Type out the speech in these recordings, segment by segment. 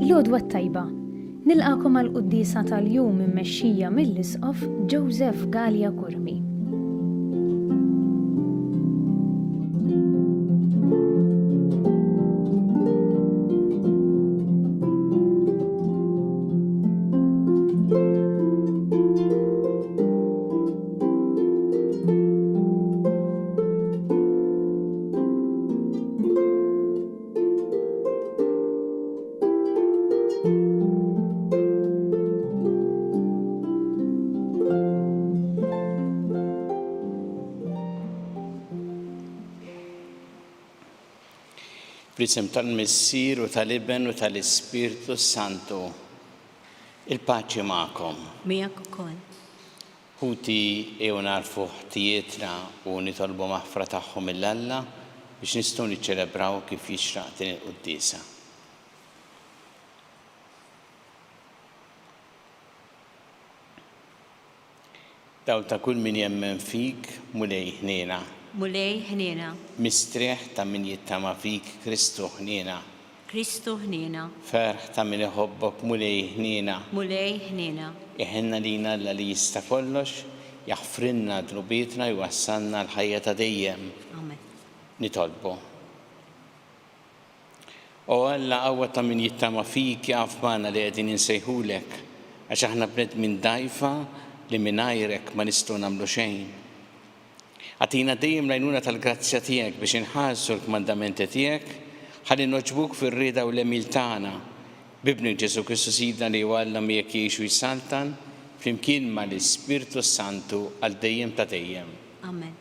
L-għodwa tajba, nilqakom għal-quddisa tal-jum immexxija mill-Isqof Joseph Gallia Kurmi. B'isem tal-Missier u tal-Ibn u tal-Ispirtu Santu, il-paċi magħkom. Miegħek ukoll. Ħuti ew narfu ħtietra u nitolbu maħfra tagħhom mill-Alla biex nistgħu niċċelebraw kif jixraq din il-qudiesa. Dawl ta' kull min jemmen fik mulej ħniena. Mulej ħniena. Mistrieħ ta' min jittama fik Kristu ħniena. Kristu ħniena. Ferħ ta' min iħobbok mulej ħniena. Mulej ħniena. Iħenna lina li jista' kollox, jaħfrinna dnubietna jwassalna l-ħajja ta' dejjem. Amen. Nitolbu. O Alla qawwa ta' min jittama fik jaf magħna li qegħdin insejħulek għax aħna bnedmin dgħajfa li mingħajrek ma nistgħu nagħmlu xejn. Għatina dejjem l-għajnuna tal-grazzja tiegħek biex inħarsu l-kmandamenti tiegħek, ħalli noġbuk fir-rieda u l-emil tagħna b'ibnik Ġesu Kristu Sidna li Alla miegħek jgħixu jsaltan flimkien mal-Ispirtu Santu għal dejjem ta' dejjem. Amen.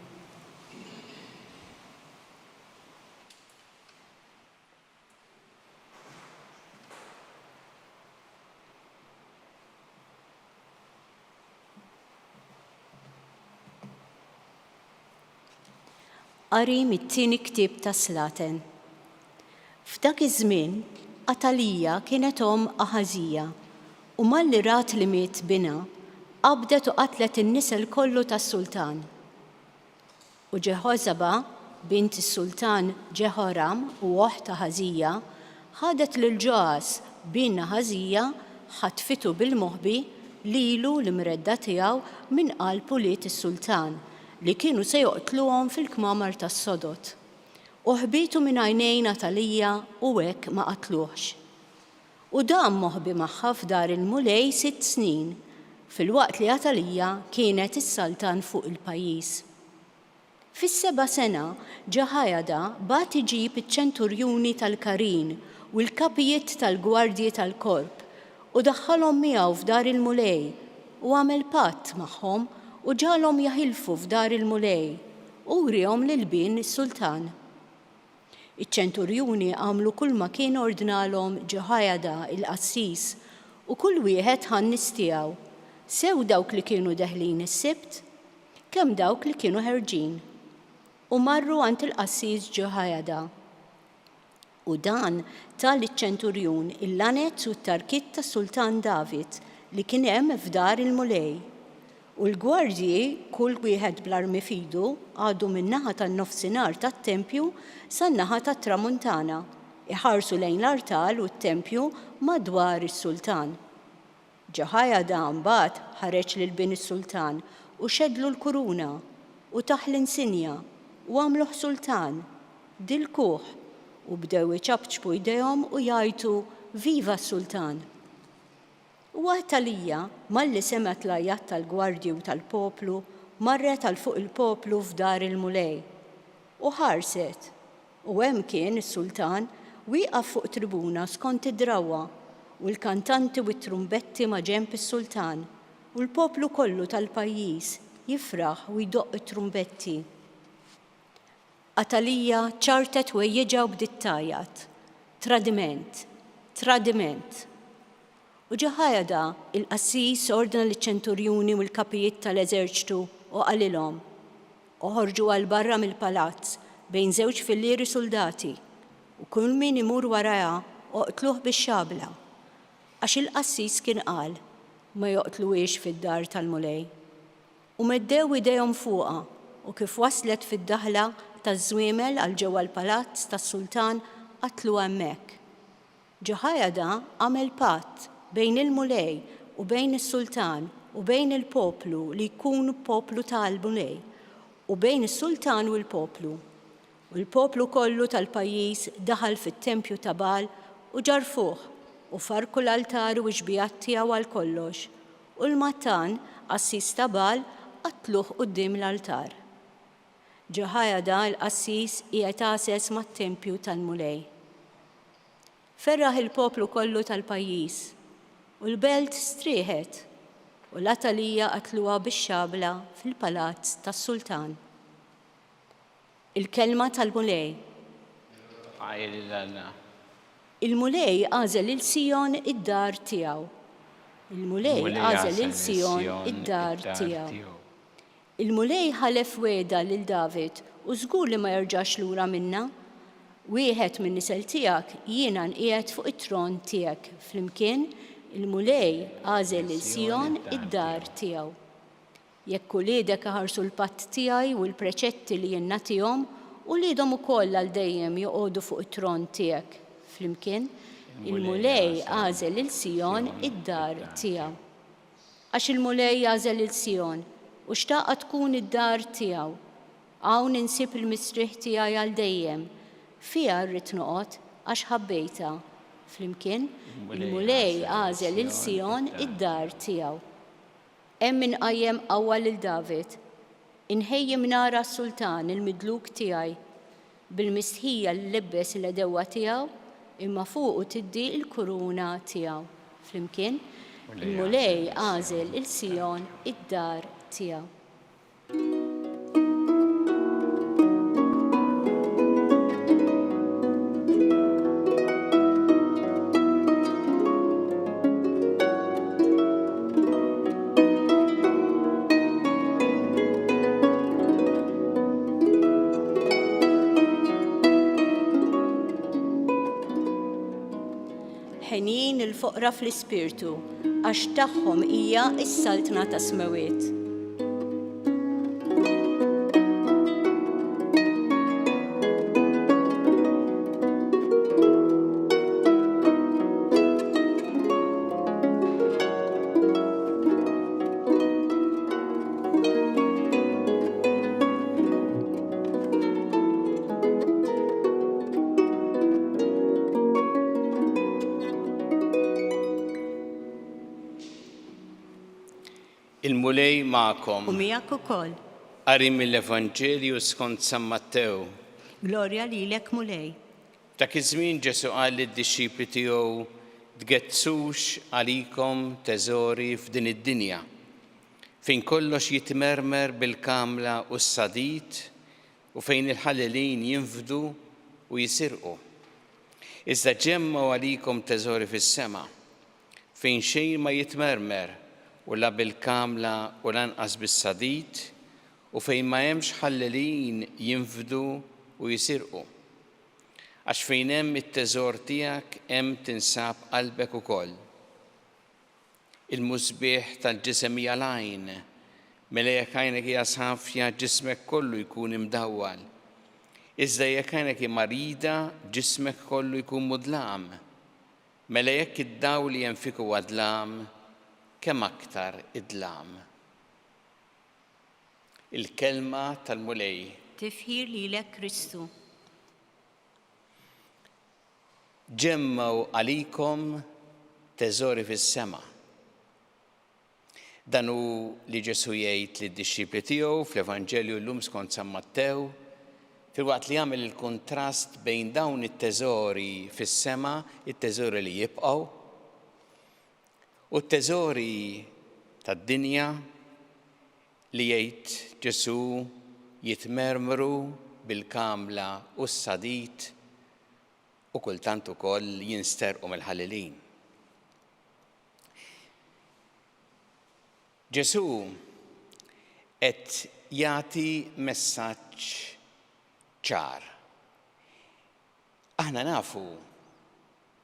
Qari mit-tieni ktieb ta' Slaten. F'dak iż-żmien Atalija kienet omm Aħażija u malli rat li miet bina qabdet u qatlet in-nisel kollu tas-sultan. U Ġeħożaba bint is-sultan Ġehoram u oħt Aħażija ħadet lil Ġoas bin Aħażija ħatfitu bil-moħbi lilu l-imredda tiegħu minn qalbu liet is-sultan li kienu se joqtluhom fil-kmamar tas-Sodot. U ħbitu minn għajnejn Atalija u hekk ma qatluhx. U dam moħbi magħha f'dar il-mulej 6 snin, filwaqt li Atalija kienet is-saltan fuq il-pajjiż. Fis-7 sena Ġehojada bat iġib iċ-ċenturjuni tal-Karin u l-kapijiet tal-gwardji tal-korp u daħħalhom miegħu f'dar il-mulej u għamel patt magħhom u ġalhom jaħilfu f'dar il-mulej u wrihom lil-bin is-sultan. Iċ-ċenturjuni għamlu kull ma kien ordnalhom Ġehojada il-qassis u kull wieħed ħannis tiegħu, sew dawk li kienu deħlin is-sibt, kemm dawk li kienu ħerġin. U marru għand il-qassis Ġehojada. U dan tal iċ-ċenturjun il-lanezz u t-tarkit tas-Sultan David li kien hemm f'dar il-mulej. U l-gwardji kull wieħed bl-armi fidu għadu min-naħa tan-nofsinhar tat-tempju san-naħa tat-tramuntana, iħarsu lejn l-artal u t-tempju madwar is-sultan. Ġehojada mbagħad ħareġ lil bin is-sultan u xeddlu l-kuruna u taħ l-insinja u għamluh sultan, dilkuh u bdew iċabċbu jdejhom u jgħidu Viva s-Sultan. U Atalija malli semet l-ajjat tal-gwardji u tal-poplu marret għal fuq il-poplu f'dar il-mulej u ħarset u hemm kien is-sultan wieqaf fuq tribuna skont id-drawwa u l-kantanti u t-trumbetti ma' ġenb is-sultan u l-poplu kollu tal-pajjiż jifraħ u jdoqq it-trumbetti. Atalija ċartet wejjeġa u bdiet tajjat. Tradiment, tradiment. U Ġehojada il-qassis ordna liċ-ċenturjuni u l-kapijiet tal-eżerċitu u qalilhom oħorġu għal barra mill-palazz bejn żewġ fillieri soldati u kull min imur waraha oqtluh bix-xabla għax il-qassis kien qal ma joqtluhiex fid-dar tal-mulej. U meddew idejhom fuqha u kif waslet fid-daħla taż-żwiemel għal ġewwa l-palazz tas-sultan qatlu hemmhekk. Ġehojada għamel patt bejn il-mulej u bejn is-sultan u bejn il-poplu li jkunu poplu tal-mulej u bejn is-sultan u l-poplu. U l-poplu kollu tal-pajjiż daħal fit-tempju ta' Baal u ġarfuh u farku l-altar u ġbijat tiegħu għal kollox u l-Mattan qassis ta' Baal qatluh quddiem l-altar. Ġehojada l-qassis qiegħed għases mat-tempju tal-mulej. Ferraħ il-poplu kollu tal-pajjiż u l-belt strieħet u l-Atalija qatluha bix-xabla fil-palazz tas-sultan. Il-kelma tal-mulej. Il-mulej għażel il-Sijon id-dar tiegħu. Il-mulej għażel il-Sijon id-dar tiegħu. Il-mulej ħalef weda lil David u żgur li ma jerġax lura minna. Wieħed minn nisel tiegħek jiena nqiegħed fuq it-tron tiegħek flimkien il-mulej għażel il-Sijon id-dar tiegħu. Jekk uliedek ħarsu l-patt tiegħi u l-preċetti li jien nagħtihom u liedhom ukoll għal dejjem joqogħdu fuq it-tron tiegħek flimkien il-mulej għażel il-Sijon id-dar tiegħu. Għax il-mulej għażel il-Sijon u xtaqqa tkun id-dar tiegħu. Hawn insib il-mistrieħ tiegħi għal dejjem. Fiha rrid noqgħod għax ħabbejta. Flimkien il-mulej għażel il-Sijon id-dar tiegħu. Hemm min qajjem qawwa lil David. Inħejjem nara s-sultan il-midluk tiegħi bil-mistħija li lebbes il-edewwa tiegħu imma fuqu tiddi l-kuruna tiegħu. Flimkien il-mulej għażel il-Sijon id-dar tiegħu. Ħenjin il-foqra fl-ispirtu, għax tagħhom hija s-saltna ta' smewiet. Il-mulej ma'kom. U miegħek ukoll. Qari mill-Evanġelju skont San Mattew. Glorja lilek mulej. Dak iż-żmien Ġesu qal lid-dixxipli tiegħu tgezzux għalikom teżori f'din id-dinja fejn kollox jitmermer bil-kamla u s-sadit u fejn il-ħallelin jinfdu u jisirqu. Iżda ġemmgħu għalikom teżori fis-sema fejn xejn ma jitmermer u la bil-kamla u lanqas bis-sadit u fejn ma hemmx ħallelin jinfdu u jisirqu. Għax fejn hemm it-teżor tiegħek hemm tinsab qalbek ukoll. Il-musbieħ tal-ġisem hija l-għajn, mela jekk għajnek hija safja ġismek kollu jkun imdawwal. Iżda jekk għajnek hija marida ġismek kollu jkun mudlam. Mela jekk id-dawl li hemm fik huwa dlam, kemm aktar id-dlam. Il-kelma tal-mulej. Tifħir lilek Kristu. Ġemmgħu għalikom teżori fis-sema. Dan hu li Ġesu jgħid lid-dixxipli tiegħu fl-Evanġelju llum skont San Mattew, filwaqt li jagħmel il-kontrast bejn dawn it-teżori fis-sema, it-teżori li jibqgħu, u t-teżori tad-dinja li jgħid Ġesu jitmermru bil-kamla u s-sadit u kultant ukoll jinsterqu mill-ħallelin. Ġesu qed jagħti messaġġ ċar. Aħna nafu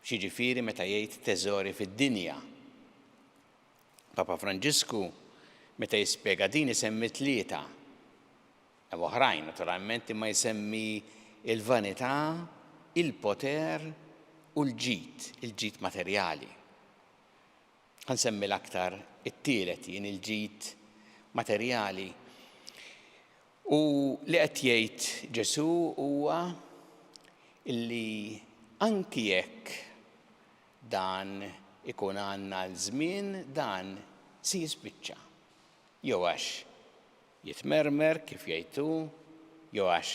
x'jiġifieri meta jgħid teżori fid-dinja. Papa Franġisku meta jispjega din isemmi tlieta. Hemm oħrajn naturalment imma jsemmi il-vanità, il-poter u u il-ġid materjali. Ħansemmi l-aktar it-tielet jien il-ġid materjali. U li qed jgħid Ġesu huwa illi anki jekk dan ikun għandna l-żmien dan si jispiċċa. Jew għax jitmermer kif jgħidu, jew għax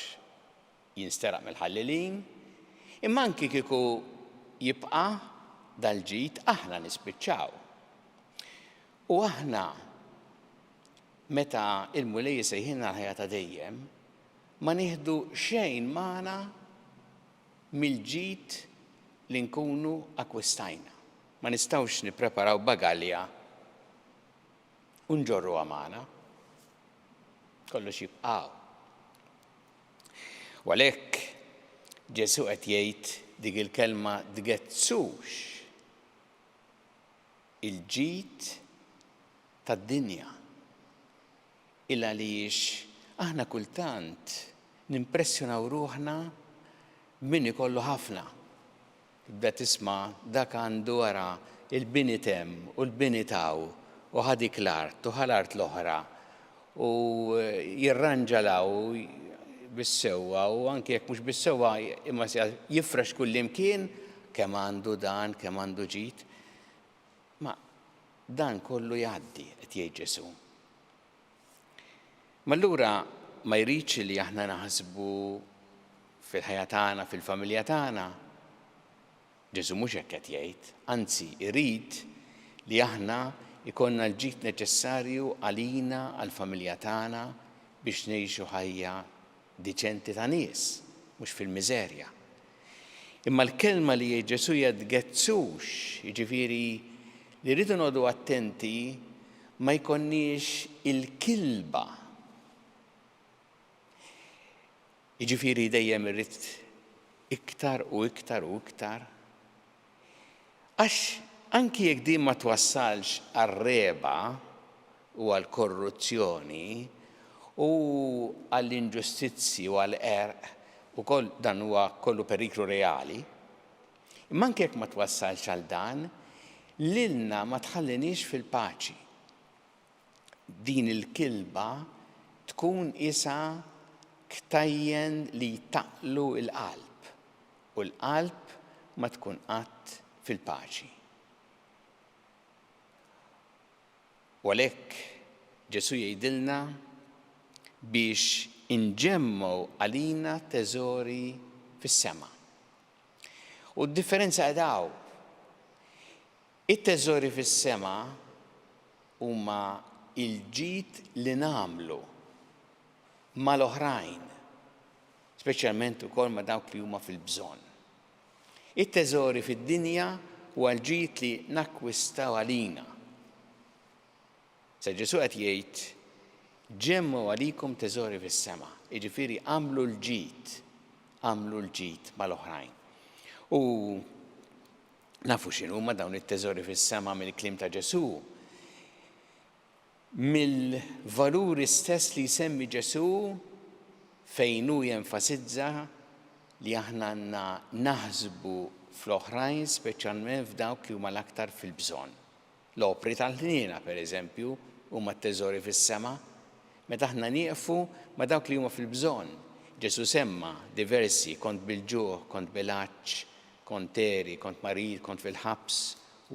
jinsteraq mill-ħallilin, imma anki kieku jibqa' dal-ġid aħna nispiċċaw. U aħna meta il-mulej sejħinna l-ħajja ta' dejjem ma nieħdu xejn magħna mill-ġid li nkunu akkwistajna. Ma nistgħux nippreparaw bagalja u nġorruha magħna. Kollox jibqgħu. U għalhekk Ġesu qed jgħid dik il-kelma tgezzux il-ġid tad-dinja. Illa għaliex aħna kultant nimpressjonaw ruħna min ikollu ħafna. Tibda tisma' dak għandu wara il-bini temm u l-bini taw u ħadik l-art u ħal-art l-oħra u jirranġalaw bis-sewwa u anke jekk mhux bis-sewwa imma jifrex kull imkien kemm għandu dan, kemm għandu ġid. Ma dan kollu jgħaddi qed jgħid Ġesu. Ma allura ma jridx li aħna naħsbu fil-ħajja tagħna, fil-familja tagħna. Ġesu mhux hekk qed jgħid, anzi jrid li aħna ikollna l-ġid neċessarju għalina għall-familja tagħna biex ngħixu ħajja diċenti ta' nies, mhux fil-miżerja. Imma l-kelma li jgħid Ġesu hija tgezzux, jiġifieri li rridu noqogħdu attenti ma jkollniex il-kilba. Jiġifieri dejjem irrid iktar u iktar u iktar. Għax anki jekk din ma twassalx għar-reba u għall-korruzzjoni u għall-inġustizzi u għall-erq ukoll dan huwa kollu periklu reali, imma anke jekk ma twassalx għal dan, lilna ma tħallinix fil-paċi. Din il-kilba tkun isa ktajjen li taqlu l-qalb u l-qalb ma tkun qatt fil-paċi. U għalhekk Ġesu jgħidilna biex inġemmu għalina teżori fis-sema. U d-differenza għadaw. It-teżori fis-sema huma il-ġid li nagħmlu mal-oħrajn, speċjalment ukoll ma' dawk li huma fil-bżonn. It-teżori fid-dinja huwa l-ġid li nakkwistaw għalina. Se Ġesu qed jgħid ġemmu għalikom teżori fis-sema, jiġifieri għamlu l-ġid mal-oħrajn. U nafu x'inhuma dawn it-teżori fis-sema mill-kliem ta' Ġesu. Mill-valuri stess li jsemmi Ġesu fejn hu jenfasizza li aħna għandna naħsbu fl-oħrajn speċjalment f'dawk li huma l-aktar fil-bżonn. L-opri tal-ħniena pereżempju huma t-teżori fis-sema. Meta aħna nieqfu ma' dawk li huma fil-bżonn. Ġesu semma diversi, kont bil-ġuħ, kont bil-għaġġ, kont teri, kont marid, kont fil-ħabs,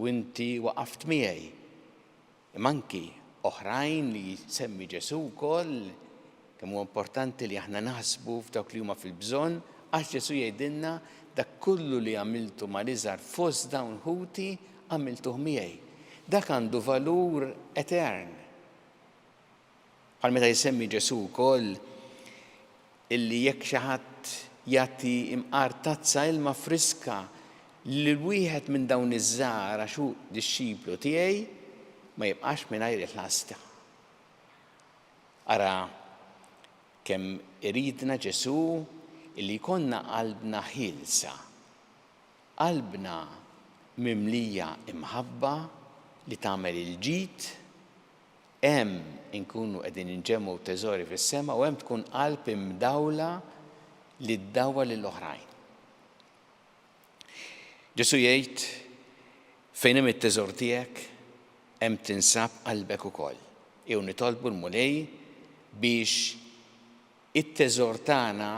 u inti waqaft miegħi. Imma anki oħrajn li semmi Ġesu wkoll kemm huwa importanti li aħna naħsbu f'dawk li huma fil-bżonn, għax Ġesu jgħidilna dak kullu li għamiltu mal-iżgħar fost dawn ħuti għamiltuh miegħi. Dak għandu valur etern. Bħal meta jsemmi Ġesu wkoll illi jekk xi ħadd jagħti imqar tazza ilma friska lil wieħed minn dawn iż-żgħar għax hu dixxiplu tiegħi ma jibqax mingħajr il-ħasta. Ara kemm iridna Ġesu illi jkollna qalbna ħielsa, qalbna mimlija imħabba li tagħmel il-ġid, hemm inkunu qegħdin inġemmu teżori fis-sema u hemm tkun qalb imdawla li ddawwa lill-oħrajn. Ġesu jgħid fejn hemm it-teżor tiegħek hemm tinsab qalbek ukoll. Jew nitolbu l-Mulej biex it-teżor tagħna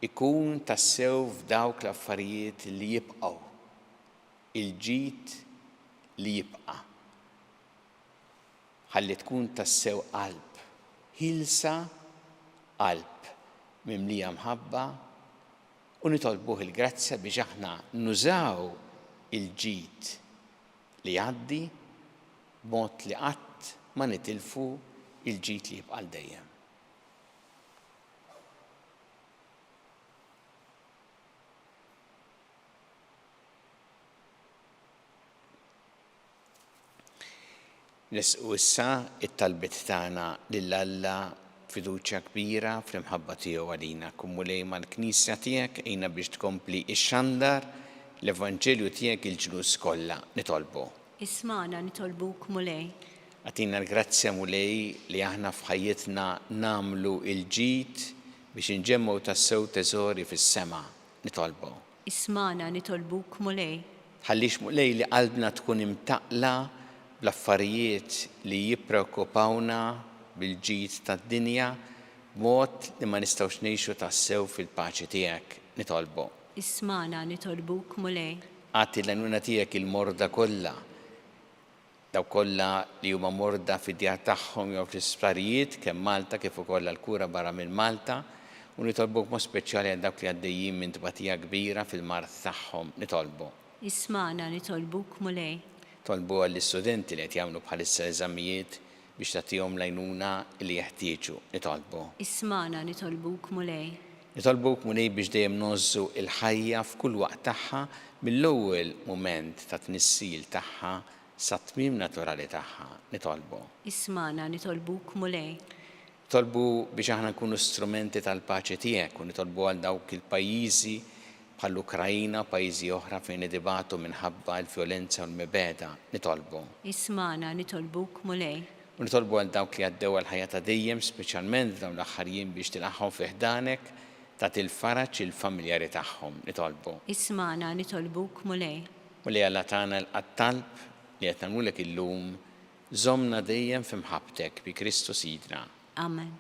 ikun tassew f'dawk l-affarijiet li jibqgħu, il-ġid li jibqa'. Ħalli tkun tassew qalb, ħilsa qalb mimlija mħabba u nitolbuh il-grazzja biex aħna nużaw il-ġid li jgħaddi b'mod li qatt ma nitilfu il-ġid li jibqa' dejjem. Nisqu issa it-talbit tagħna lil Alla fiduċja kbira fl-imħabba tiegħu għalina. Kum Mulej mal-Knisja tiegħek ejna biex tkompli ix-xandar l-Evanġelju tiegħek il-ġlus kollha nitolbu. Ismana nitolbuk Mulej. Għatina l-grazzja Mulej li aħna f'ħajjitna namlu il-ġid biex inġemmu tassew teżori fis-sema nitolbu. Ismana nitolbuk Mulej. Ħallix Mulej li qalbna tkun imtaqla bl-affarijiet li jippreokkupawna bil-ġid tad-dinja b'mod li ma nistgħux ngħixu tassew fil-paċi tiegħek nitolbu. Ismana nitolbuk Mulej. Għati l-għanuna tiegħek il-morda kollha, daw kollha li huma morda fid-djar tagħhom jew fl-isptarijiet kemm Malta kif ukoll l-kura barra minn Malta u nitolbuk mod speċjali għal dawk li għaddejjin minn tbatija kbira fil-mart tagħhom nitolbu. Ismana nitolbuk Mulej. Tolbu għall-istudenti li qed jagħmlu bħalissa eżamijiet biex tagħtihom l-għajnuna li jeħtieġu nitolbu. Ismana nitolbuk Mulej. Nitolbuk Mulej biex dejjem nozzu il-ħajja f'kull waqt tagħha mill-ewwel mument ta' tnissil tagħha sa tmiem naturali tagħha nitolbu. Ismana nitolbuk Mulej. Nitolbu biex aħna nkunu strumenti tal-paċi tiegħek u nitolbu għal dawk il-pajjiżi bħall-Ukrajina, pajjiżi oħra fejn idibatu minħabba l-vjolenza u l-mibeda nitolbu. Ismana nitolbuk Mulej. U nitolbu għal dawk li għaddew għal-ħajja ta' dejjem, speċjalment dawn l-aħħar jiem biex tilaqħhom fi ħdanek ta' il-faraġ il-familjari tagħhom nitolbu. Ismana nitolbuk Mulej. Mulej Alla tagħna l-qattalb li qed nagħmlulek illum żommna dejjem f'imħabbtek bi Kristu Sidna. Amen.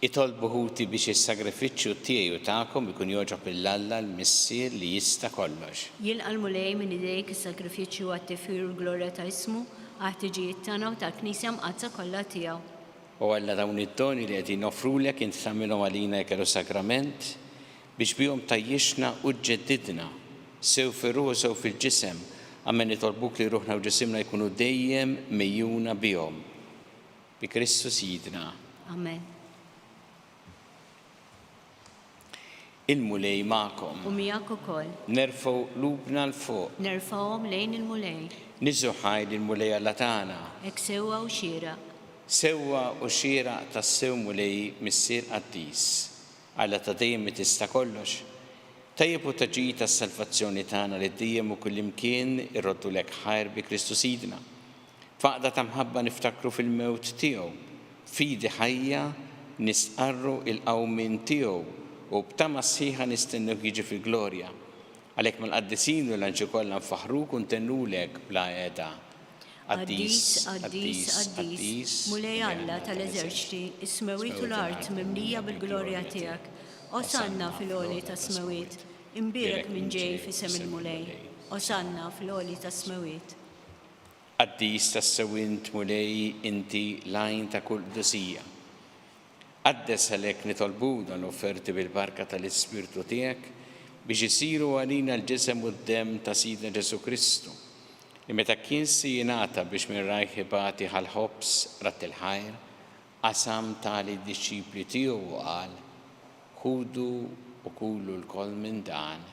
Itolbu ħuti biex is-sagrifiċċju tiegħu tagħkom ikun jogħġob il-Alla l-Missier li jista' kollox. Jilqa' l-Mulej minn idejk is-sagrifiċċju għat-tifir u l-glorja ta' ismu għat-tiġijiet tagħna u tal-Knisja mqazza kollha tiegħu. U Alla dawn id-doni li qegħdin nofrulek int tagħmilhom għalina jkellu sakrament biex bihom tajjixna u ġġeddidna sew fir-ruħ u sew fil-ġisem għammen nitolbuk li ruħna u ġisimna jkunu dejjem mejjuna bihom. Bi Kristu Sidna. Amen. Il-Mulej magħkom. U miegħek ukoll. Nerfgħu lubna l-fuq. Nerfgħuhom lejn il-Mulej. Niżu ħajl il-Mulej Alla tagħna. Hekk sewwa u xieraq. Sewwa u xieraq tas-sew Mulej missier qaddis. Alla ta' dejjem tista' kollox. Tajjeb u taġi tas-salvazzjoni tagħna li dejjem u kullimkien irroddu lek ħajr bi Kristu Sidna. Faqda ta' mħabba niftakru fil-mewt tiegħu, fidi ħajja nisqarru il-qawmin tiegħu u b'tama sħiħa nistennew jiġi fil-glorja. Għalhekk mal-qaddisin u l-anġi kollha nfaħruk u ntennulek bla qiegħda. Qaddis, qaddis, qaddis, mulej Alla tal-eżerċiti, is-smawiet u l-art mimlija bil-glorja tiegħek. Osanna fil-għoli ta' smawiet, imbierek minn ġej fisem il-mulej. Osanna fil-għoli ta' smawiet. Qaddis tas-sewint mulej inti lajn ta' kull qdusija. Qaddes għalhekk nitolbu dan l-offerti bil-barka tal-Ispirtu tiegħek biex isiru għalina l-ġisem u d-dem ta' Sidna Ġesu Kristu. Li meta kien si jingħata biex minn rajħ ibati ħal-ħobs rat il-ħajr, qasam tali d-disċipli tiegħu u qal: ħudu u kulu l-koll minn dan,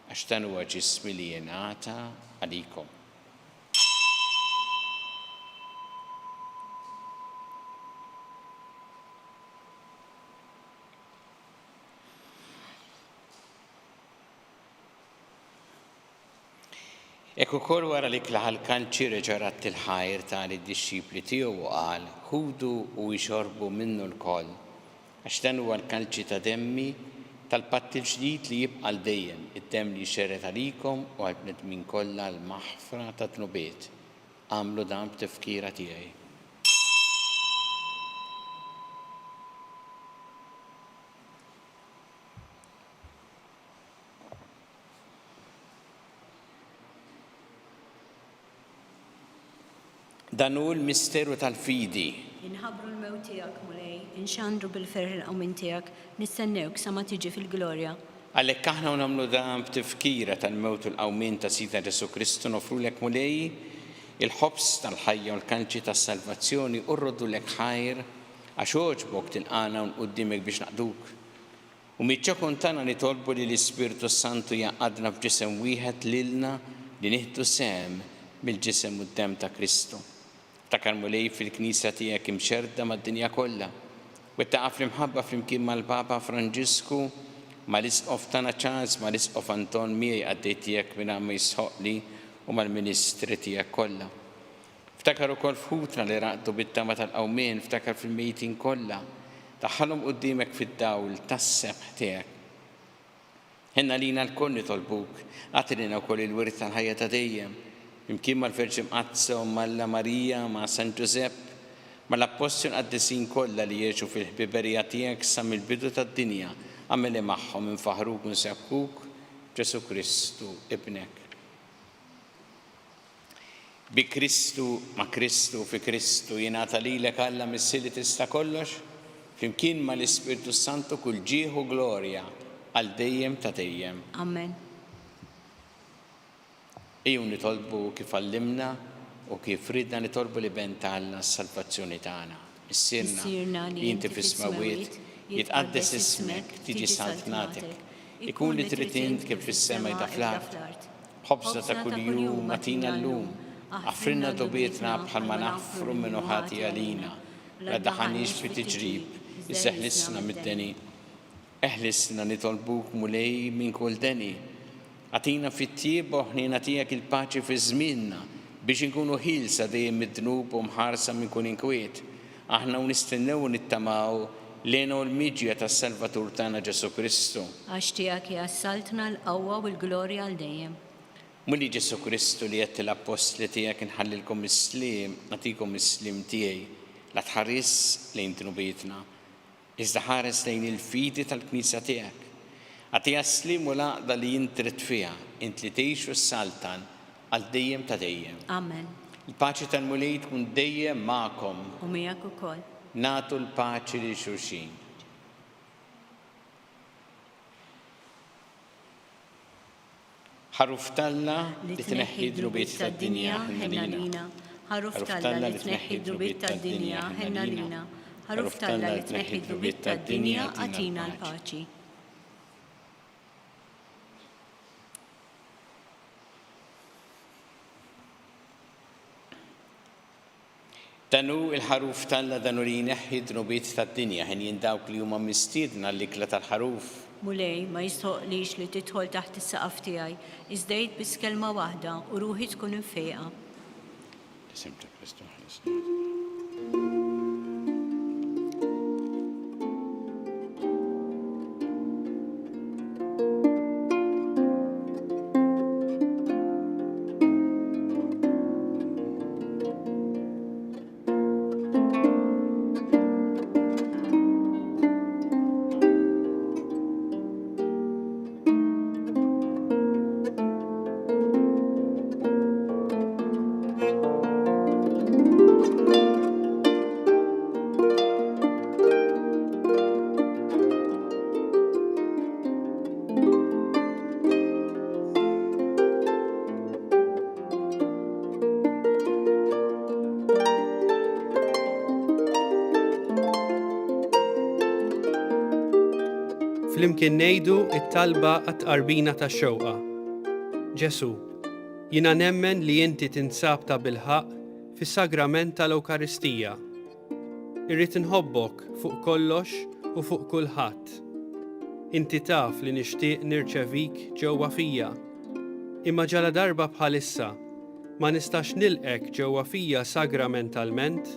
għax dan huwa ġismi li jingħata għalikom. Ekku kol wara li klaħal kanċi reġarat il-ħajr tali d-disċipli tiegħu u qal: ħudu u jxorbu minnu l-koll, għax dan huwa l-kanċi ta' demmi tal-patt il-ġdid li jibqa' dejjem, id-demm li xeret għalikom u għall-bnedmin kollha l-maħfra ta' tnubiet. Għamlu dan b'tifkira tiegħi. Dan hu l-misteru tal-fidi. Inħabbru l-mewt tiegħek mulej, inxandru bil-ferħ il-qawmin tiegħek, nistennewk sa ma tiġi fil-glorja. Għalhekk aħna nagħmlu dan b'tifkira tal-mewt u l-qawmin ta' Sidna Ġesu Kristu nofrulek mulej il-ħobs tal-ħajja u l-kanċi tas-salvazzjoni u rrodulek ħajr għax oġbok tilqana u nquddimek biex naqduk. U miċċokun tagħna nitolbu li l-Ispirtu Santu jaqadna f'ġisem wieħed lilna li nieħdu sehem mill-ġisem u d-dem ta' Kristu. Ftakar mulej fil-Knisja tiegħek imxerda mad-dinja kollha. Wettaqa' fl-imħabba flimkien mal-Papa Franġisku, mal-Isqof tagħna Charles, mal-Isqof Anton miegħi għaddejt tiegħek minn ma jisħoqli u mal-Ministri tiegħek kollha. Ftakar ukoll f'ħutna li raqdu bit-tama tal-qawmien, ftakar fil-mejtin kollha, daħħalhom quddiemek fid-dawl tas-sebħ tiegħek. Ħenna lina l-koll nitolbuk, għatilina wkoll il-wirt tal-ħajja ta' dejjem. Imkien mal-Verġi Mqazza u Malla Marija ma' San Giusepp, mal-Apostol qaddisin kollha li jgħixu fil-ħbiberija tiegħek sa mill-bidu tad-dinja, għameli magħhom infaħruk u nsebbħuk Ġesu Kristu ibnek. Bi Kristu, ma' Kristu, fi Kristu jingħata lilek Alla mis-sili tista' kollox, flimkien mal-Ispirtu Santu kull ġieħ u glorja għal dejjem ta' dejjem. Amen. Ejju nitolbu kif għallimna u kif ridna nitolbu li benta Alla s-salvazzjoni tagħna. Issirna li inti fis-smawiet, jitqaddes ismek, tiġi saltnatek. Ikun li trid int kif fis-sema jta' fl-art. Ħobżna ta' kuljum atina llum, affrinna dobietna bħalma naħfru minnu ħati għalina. La daħanix fi tiġrib, isseħlisna mid-deni. Eħlisna nitolbuk mulej minn kull deni. Għatina fit-tieb u ħnina tiegħek il-paċi fi żmienna biex inkunu ħilsa dejjem mid-dnub u mħarsa minn kun inkwiet. Aħna nistennew u nittamaw lejna u l-miġja tas-Salvatur tagħna Ġesu Kristu. Għax tiegħek jassaltna l-qawwa u l-glorja għal dejjem. Mulli Ġesu Kristu li qed l-apostli tiegħek inħallilkom is-slim, nagħtikom is-slim tiegħi, la tħares lejn dnubietna, iżda ħares lejn il-fidi tal-Knisja tiegħek. Għatija slim u laqda li jintrit fija, int li tgħixu s-saltan għal dejjem ta' dejjem. Amen. Il-paċi tal-mulej tkun dejjem magħkom. U miegħek ukoll. Nagħtu l-paċi li xulxin. Ħaruf Talla li tneħħi d-drubiet tad-dinja ħenna lina. Ħaruf Talla li tneħħi d-drubiet tad-dinja ħenna lina. Ħaruf Talla li tneħħi d-drubiet tad-dinja għatina l-paċi. Danu il-ħaruf Talla danu li jneħħi d-drubiet tad-dinja ħin jindawk li huma mistiedna l-ikla tal-ħaruf. Mulej ma jistħoqlix li tidħol taħt is-saqaf tiegħi, iżdejt biss kelma waħda u ruħi tkun infejqa. L-isem ta' Kristu ħalis. Flimkien ngħidu it-talba għat-qarbina tax-xewqa. Ġesu, jiena nemmen li inti tinsab ta' bilħaq fis-sagrament tal-Ewkaristija. Irrid inħobbok fuq kollox u fuq kulħadd. Inti taf li nixtieq nirċevik ġewwa fija. Imma ġala darba bħalissa ma nistax nilqek ġewwa fija sagramentalment,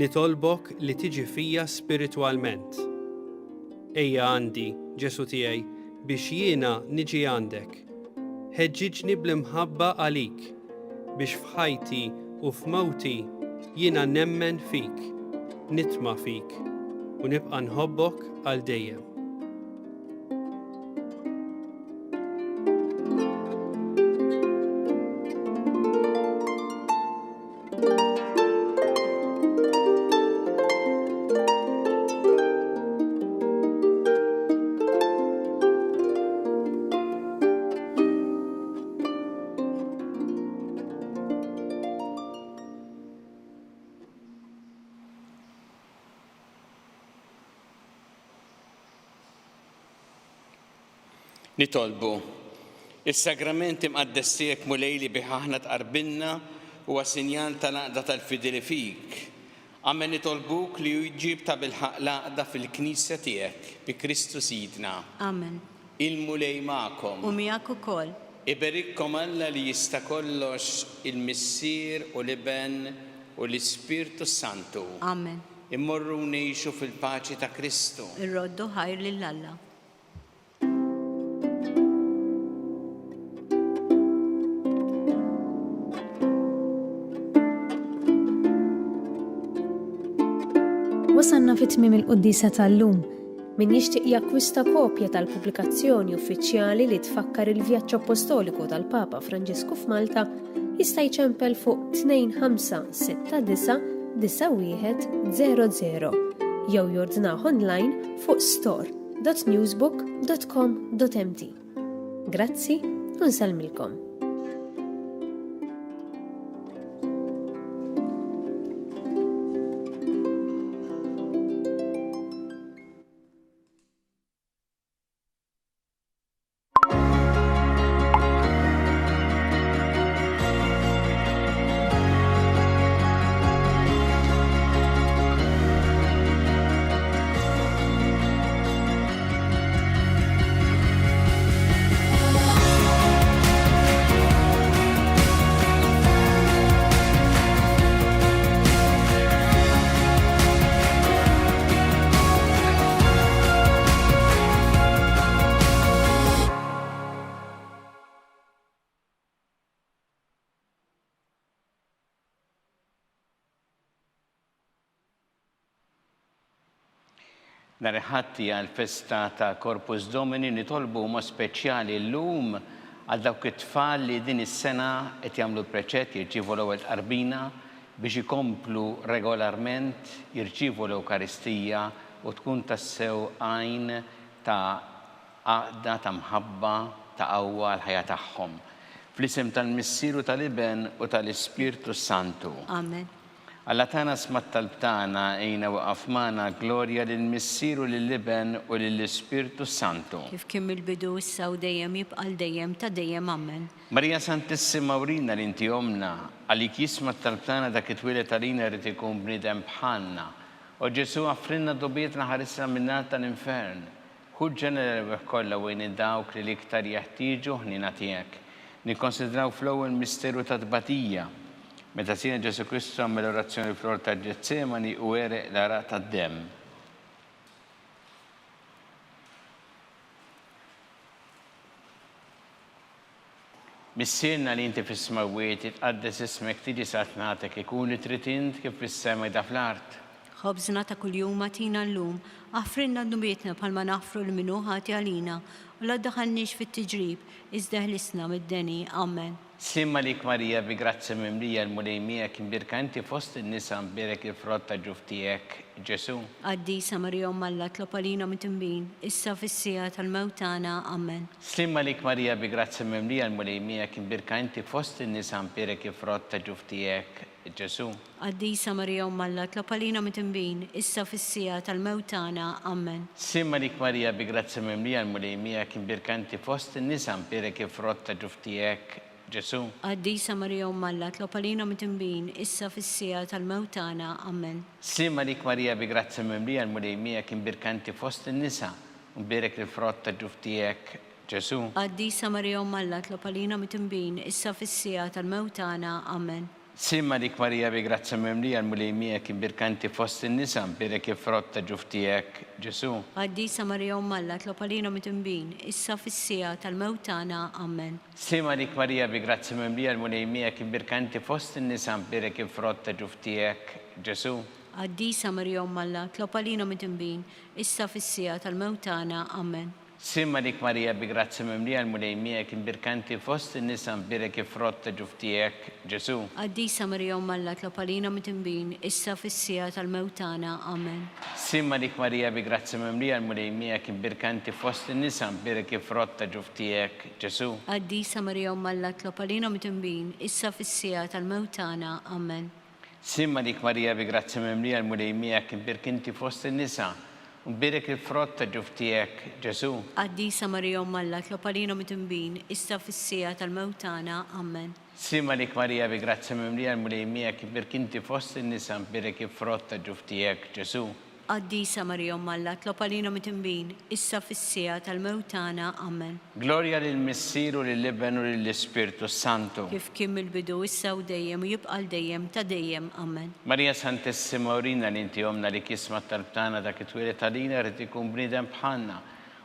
nitolbok li tiġi fija spiritwalment. Ejja għandi, Ġesu tiegħi, biex jiena niġi għandek. Ħeġġiġni bl-imħabba għalik, biex f'ħajti u f'mawti jiena nemmen fik, nitma' fik, u nibqa' nħobbok għal dejjem. Nitolbu, is-sagramenti mqaddes tiegħek mulejli bih aħna tqarbilna huwa sinjal tal-għaqda tal-fideli fik. Amen nitolbuk li jġib ta' bilħaq l-għaqda fil-Knisja tiegħek bi Kristu Sidna. Amen. Il-mulej magħkom. U miegħek ukoll. Iberikkom Alla li jista' kollox il-Missier u l-Iben u l-Ispirtu Santu. Amen. Immorru ngħixu fil-paċi ta' Kristu. Irroddu ħajr lil Alla. Wasanna fit-tmiem il-Quddisa tal-lum. Min jixtieq jakkwista kopja tal-pubblikazzjoni uffiċjali li tfakkar il-vjaġġ apostoliku tal-Papa Franġisku f'Malta jista' jċempel fuq 25699100 jew jordnah online fuq store.newsbook.com.mt. Grazzi u nsalmilkom. Nhar Ħatti għall-festa ta' Corpus Domini nitolbu huma speċjali llum għal dawk it-tfal li din is-sena qed jagħmlu l-preċett jirċievu l-ewwel qarbina biex ikomplu regolarment jirċievu l-Ewkaristija u tkun tassew għajn ta' għaqda ta' mħabba ta' qawwa l-ħajja tagħhom. Fl-isem tal-Missieru tal-Iben u tal-Ispirtu Santu. Amen. Alla tana smat talbtana ejna waqaf magħna glorja lill-Missieru lill-Iben u lill-Ispirtu Santu. Kif kien mill-bidu issa u dejjem jibqal dejjem ta' dejjem amen. Marija Santissima urina li inti omna, għalik jismat talbtana dak it-twilet għalina rrid ikun bniedem bħalna. U Ġesu għafrinna dobietna ħarisna minnat tal-infern. Ħuġġena l-erweħ kollha wejn id-dawk li l-iktar jeħtieġu ħnina tiegħek. Nikkonsidraw fl-ewwel misteru ta' tbatija Meta sina Ġesu Kristu għamel orazzjoni fl-ort ta' Ġetsemani u ereq l-araq tad-demm. Missierna li inti fis-smawiet tqaddes ismek tiġi satnatek ikun li trid int kif fis-sema da fl-art. Ħobżna ta' kuljum atina llum, aħfrinna d-nubietna bħalma naħfru l-minu ħati għalina, u la ddaħalniex fit-tiġrib, iżda ħlisna mid-deni. Amen. Simma lik Marija bi grazzi mimlija l-mulejmija kien birkanti fost in-nisa mberek il-frott ta' ġuftijek Ġesu. Qaddisa Marija Alla tlob għalina mit-tinbin, issa fis-sija tal-mewtana. Amen. Simma lik Marija bi grazzi mimlija l-mulejmija kien birkanti fost in-nisa mberek il-frott ta' ġuftijek Ġesu. Qaddisa Marija Alla tlob għalina mit-tinbin, issa fis-sija tal-mewtana. Amen. Simma lik Marija bi grazzi mimlija l-mulejmija kien birkanti fost in-nisa mberek il-frott ta' ġuftijek Ġesu. Qaddisa Marija Alla tlob għalina mit-tinbin, issa fis-sija tal-mewtana. Amen. Simma lik Marija bi grazzi mimlija l-mulejmija kien birkanti fost in-nisa mberek il-frott ta' ġuftijek Ġesu. Qaddisa Marija Alla tlob għalina mit-tinbin, issa fis-sija tal-mewtana. Amen. Simma lik Marija bi grazzi mimlija l-mulejmija kien birkanti fost in-nisa mberek il-frott ta' ġuftijek Ġesu. Qaddisa Marija Alla tlob għalina mit-tinbin, issa fis-sija tal-mewtana. Amen. Simma lik Marija bi grazzi mimlija l-mulejmija kien birkanti fost in-nisa mberek il-frott ta' ġuftijek Ġesu. Qaddisa Marija Alla tlob għalina mit-tinbin, issa fis-sija tal-mewtana. Amen. Simma lik Marija bi grazzi mimlija l-mulejmija kien birkanti fost in-nisa mberek il-frott ta' ġuftijek Ġesu. Qaddisa Marija Alla tlob għalina mit-tinbin, issa fis-sija tal-mewtana. Amen. Simma lik Marija bi grazzi mimlija l-mulejmija kien birkanti fost in-nisa mberek il-frott ta' ġuftijek Ġesu. Qaddisa Marija Alla tlob għalina mit-tinbin, issa fis-sija tal-mewtana. Amen. Simma lik Marija bi grazzi mimlija l-mulejmija kien birkanti fost in-nisa mberek il-frott ta' ġuftijek Ġesu. Qaddisa Marija Alla tlob għalina mit-tinbin, issa fis-sija tal-mewtana. Amen. Simma lik Marija bi grazzi mimlija l-mulejmija kien birkanti fost in-nisa mberek il-frott ta' ġuftijek Ġesu. Qaddisa Marija Alla tlob għalina mit-tinbin, issa fis-sija tal-mewtana. Amen. Gloria lill-Missieru lill-Ibn u lill-Ispirtu Santu. Kif kien mill-bidu issa u dejjem u jibqa' dejjem ta' dejjem. Amen. Marija Santissima urina li inti omna li kisma tal-btana dak it-twilet għalina rrid ikun bniedem bħalna.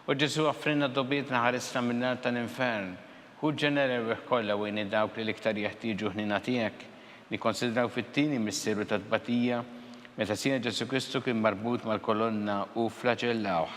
U Ġesu għaffrinna dobietna ħarisna mill-nar tal-infern. Hu ġenerew kollha wejn dawk li l-iktar jeħtieġu ħnina tiegħek li konsidraw fit-tieni missieru ta' tbatija meta sina Ġesu Kristu kien marbut mal-kolonna u flagellawh.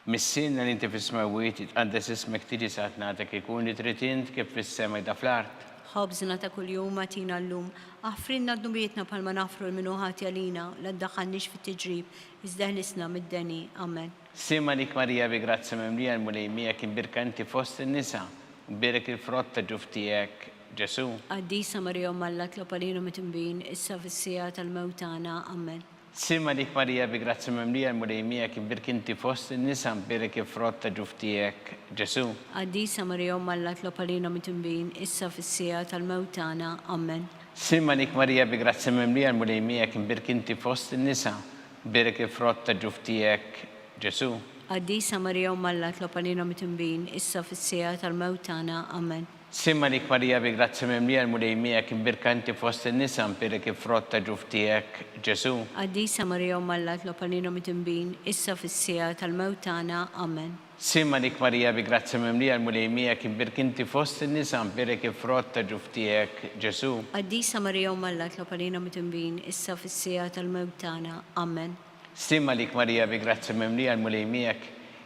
Missierna li inti fis-smawiet tqaddes ismek tiġi satnatek ikun li trid int kif fis-sema da fl-art. Ħobżna ta' kuljum atina llum, aħfrinna d-nubietna bħalma naħfru l-minu ħati għalina, la ddaħħalniex fit-tiġrib, iżda ħlisna mid-deni. Amen. Simma lik Marija bi grazzi mimlija l-mulejmija kien birkanti fost in-nisa mberek il-frott ta' ġuftijek Ġesu. Qaddisa Marija Alla tlob għalina mit-tinbin, issa fis-sija tal-mewtana. Amen. Simma lik Marija bi grazzi mimlija l-mulejmija kien birkanti fost in-nisa mberek il-frott ta' ġuftijek Ġesu. Qaddisa Marija Alla tlob għalina mit-tinbin, issa fis-sija tal-mewtana. Amen. Simma lik Marija bi grazzi mimlija l-mulejmija kien birkanti fost in-nisa mberek il-frott ta' ġuftijek Ġesu. Qaddisa Marija Alla tlob għalina mit-tinbin, issa fis-sija tal-mewtana. Amen. Simma lik Marija bi grazzi mimlija l-mulejmija kien birkanti fost in-nisa mberek il-frott ta' ġuftijek Ġesu. Qaddisa Marija Alla tlob għalina mit-tinbin, issa fis-sija tal-mewtana. Amen. Simma lik Marija bi grazzi mimlija l-mulejmija kien birkanti fost in-nisa mberek il-frott ta' ġuftijek Ġesu. Qaddisa Marija Alla tlob għalina mit-tinbin, issa fis-sija tal-mewtana. Amen. Simma lik Marija bi grazzi mimlija l-mulejmija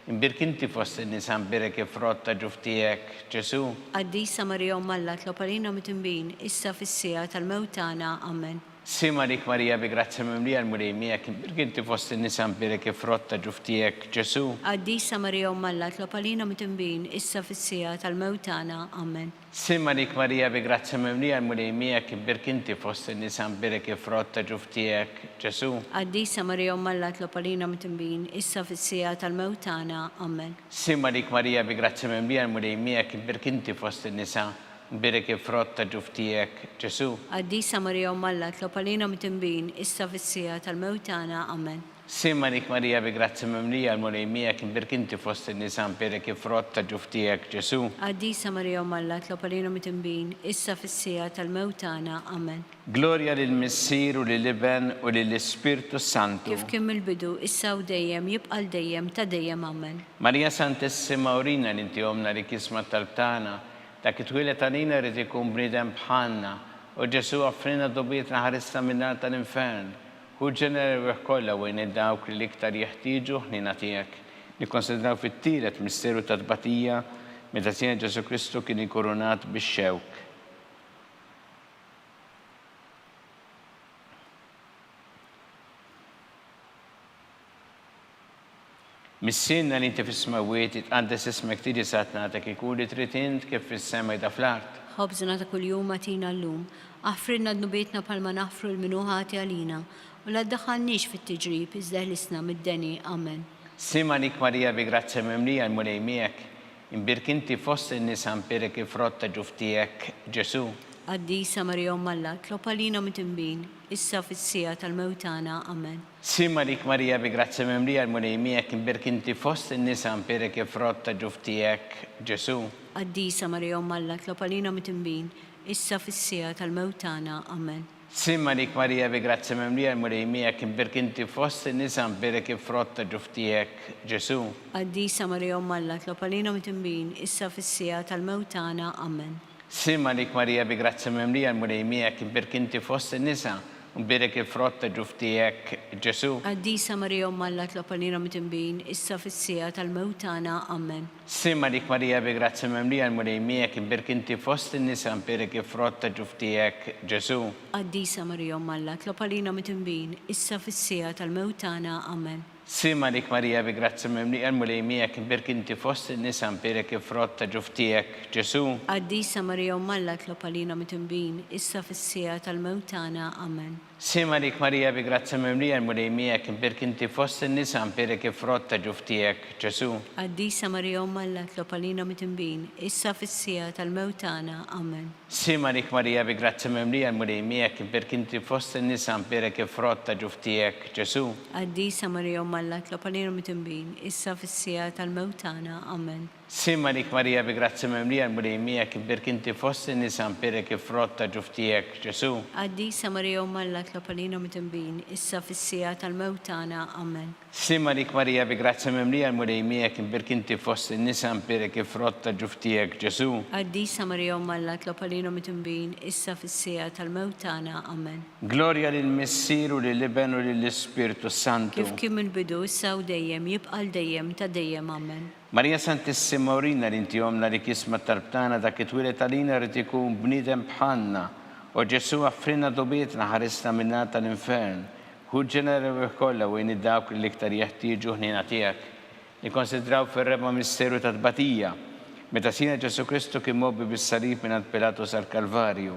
imbirkinti fost in-nisa mberek il-frott ta' ġuftijek Ġesu. Qaddisa Marija Alla tlob għalina mit-tinbin, issa fis-sija tal-mewtana. Amen. Simma lik Marija bi grazzi mimlija l-mulejmija imbirkinti fost in-nisa mberek il-frott ta' ġuftijek Ġesu. Qaddisa Marija Alla tlob għalina mit-tinbin, issa fis-sija tal-mewtana. Amen. Simma lik Marija bi grazzi mimlija l-mulejmija imbirkinti fost in-nisa mberek il-frott ta' ġuftijek Ġesu. Qaddisa Marija Alla tlob għalina mit-tinbin, issa fis-sija tal-mewtana. Amen. Simma lik Marija bi grazzi mimlija l-mulejmija imbirkinti fost in-nisa mberek il-frott ta' ġuftijek Ġesu. Qaddisa Marija Alla tlob għalina mit-tinbin, issa fis-sija tal-mewtana. Amen. Simma dik Marija bi grazzi memlija l-mulej miegħek imbirk inti fost in-nisa mperek ifrott ta' ġuf tiegħek Ġesu. Għaddisa Marija Malla, tlopalina mitimbin, issa fissija tal-mewtana, amen. Gloria lill-Missier u lill-Iben u lill-Ispirtu Santu. Kif kim il-bidu, issa u dejjem, jibqal dejjem, ta' dejjem, amen. Marija Santissima urina li inti omna li kisma tal-tana, ta' kitwilet għalina rrid ikun bniedem bħalna, u Ġesu offrina dobietna ħarista minnar tal-infern. U ġeneru kollha wejn id-dawk li iktar jeħtieġu ħnina tiegħek. Nikkonsidraw fit-tielet misteru ta' tbatija meta Sien Ġesu Kristu kien inkurunat bix-xewk. Missinna li inti fis-smawiet itqaddes ismek tiġi satnatek ikun li trid int kif fis-sema jda fl-art. Ħobżna ta' kuljum matina l-lum, aħfrinna d-nubietna palma naħfru l-minuħati għalina, u la ddaħħalniex fit-tiġrib, iżda ħlisna mid-deni, amen. Sima dik Marija bi grazzi memlija l-mulej miegħek, imbirk inti fost in-nisa mperek ifrott ta' ġuf tiegħek Ġesu. Għaddisa Marija Malla, tlopalina mitimbin, issa fissija tal-mewtana, amen. Sima dik Marija bi grazzi memlija l-mulej miegħek, imbirk inti fost in-nisa mperek ifrott ta' ġuf tiegħek Ġesu. Għaddisa Marija Malla, tlopalina mitimbin, issa fissija tal-mewtana, amen. Simma dik Marija bi grazzi memlija l-mulej miegħek, imbirk inti fost in-nisa mperek ifrott ta' ġuf tiegħek Ġesu. Għaddisa Marija Malla, tlopalina mitimbin, issa fissija tal-mewtana, amen. Simma dik Marija bi grazzi memlija l-mulej miegħek, imbirk inti fost in-nisa mperek ifrott ta' ġuf tiegħek Ġesu. Għaddisa Marija Malla, tlopalina mitimbin, issa fissija tal-mewtana, amen. Simma dik Marija bi grazzi memlija l-mulej miegħek, imbirk inti fost in-nisa mperek ifrott ta' ġuf tiegħek Ġesu. Għaddisa Marija Malla, tlopalina mitimbin, issa fissija tal-mewtana, amen. Simma dik Marija bi grazzi memlija l-mulej miegħek, imbirk inti fost in-nisa mperek ifrott ta' ġuf tiegħek Ġesu. Għaddisa Marija Malla, tlopalina mitimbin, issa fissija tal-mewtana, amen. Simma dik Marija bi grazzi memlija l-mulej miegħek, imbirk inti fost in-nisa mperek ifrott ta' ġuf tiegħek Ġesu. Għaddisa Marija Malla, tlopalina mitimbin, issa fissija tal-mewtana, amen. Simma dik Marija bi grazzi memlija l-mulej miegħek, imbirk inti fost in-nisa mperek ifrott ta' ġuf tiegħek Ġesu. Għaddisa Marija Malla, tlopalina mitimbin, issa fissija tal-mewtana, amen. Simma dik Marija bi grazzi memlija l-mulej miegħek, imbirk inti fost in-nisa mperek ifrott ta' ġuf tiegħek Ġesu. Għaddisa Marija Malla, tlopalina mitimbin, issa fissija tal-mewtana, amen. Simma dik Marija bi grazzi memlija l-mulej miegħek, imbirk inti fost in-nisa mperek ifrott ta' ġuf tiegħek Ġesu. Għaddisa Marija Malla, tlopalina mitimbin, issa fissija tal-mewtana, amen. Gloria lill-Missier u lill-Iben u lill-Ispirtu Santu. Kif kim il-bidu, issa u dejjem, jibqal dejjem, ta' dejjem, amen. Marija Santissima urina li inti omna li kisma tarbtana dak it-twilet għalina rrid ikun bniedem bħalna, u Ġesu offrina dobietna ħarisna minna tal-infern. Hu ġeneru kollha wejn id-dawk li iktar jeħtieġu ħnina tiegħek. Nikkonsidraw fir-reba misteru ta' tbatija, meta Sien Ġesu Kristu kien mobbi bis-salib mingħand Pilatu sal-Kalvarju.